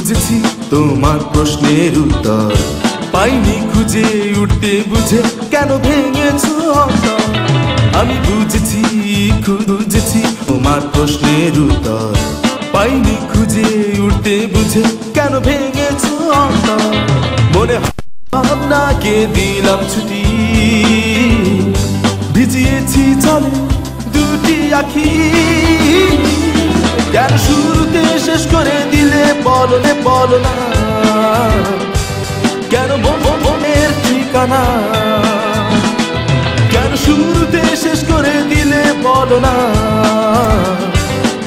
খুঁজেছি তোমার প্রশ্নের উত্তর, পাইনি খুঁজে উঠতে বুঝে কেন ভেঙেছো অন্তর। আমি খুঁজেছি তোমার প্রশ্নের উত্তর, পাইনি খুঁজে উঠতে বুঝে কেন ভেঙেছো অন্তর। মনে ভাবনাকে দিলাম ছুটি, ভিজিয়েছি জলে দুটি আখি। কেন শুরুতে শেষ করে দিলে বলো না, কেন মনের ঠিকানা। কেন শুরুতে শেষ করে দিলে বলো না,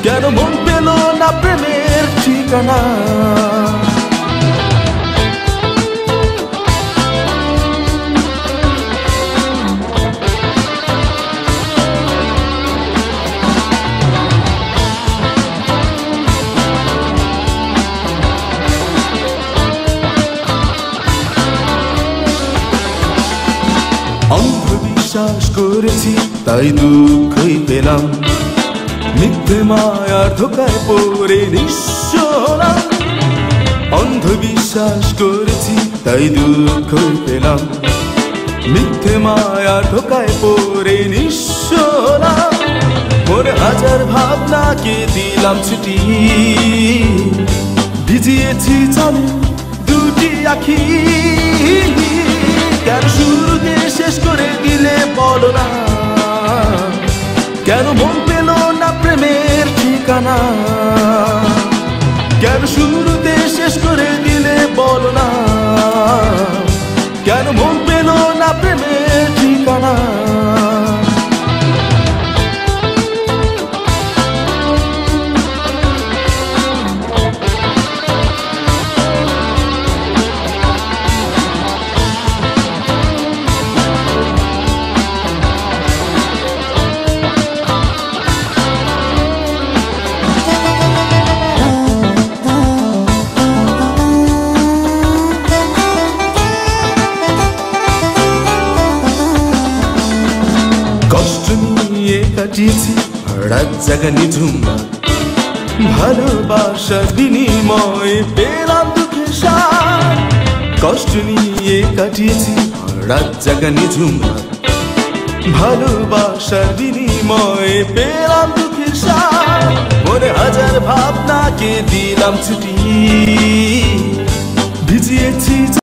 কেন মন পেল না প্রেমের ঠিকানা। অন্ধবিশ্বাস করেছি তাই দুঃখই পেলাম, মিথ্যে মায়ার ধোকায় পড়ে নিঃস্ব হলাম। অন্ধবিশ্বাস করেছি তাই দুঃখই পেলাম, মিথ্যে মায়ার ধোকায় পড়ে নিঃস্ব হলাম। মনে হাজার ভাবনাকে দিলাম ছুটি, ভিজিয়েছি জলে দুটি আখি। কেন শুরুতে শেষ করে দিলে বলো না, কেন মন পেল না প্রেমের ঠিকানা। কেন শুরুতে শেষ করে দিলে বলো না, কেন মন পেল না প্রেমের ঠিকানা। কষ্ট নিয়ে কাটিয়েছি রাত জাগা নিঝুম রাত, ভালোবাসার বিনিময়ে পেলাম দুঃখের স্বাদ। কষ্ট নিয়ে কাটিয়েছি রাত জাগা নিঝুম রাত, ভালোবাসার বিনিময়ে পেলাম দুঃখের স্বাদ। মনে হাজার ভাবনাকে দিলাম ছুটি, ভিজিয়েছি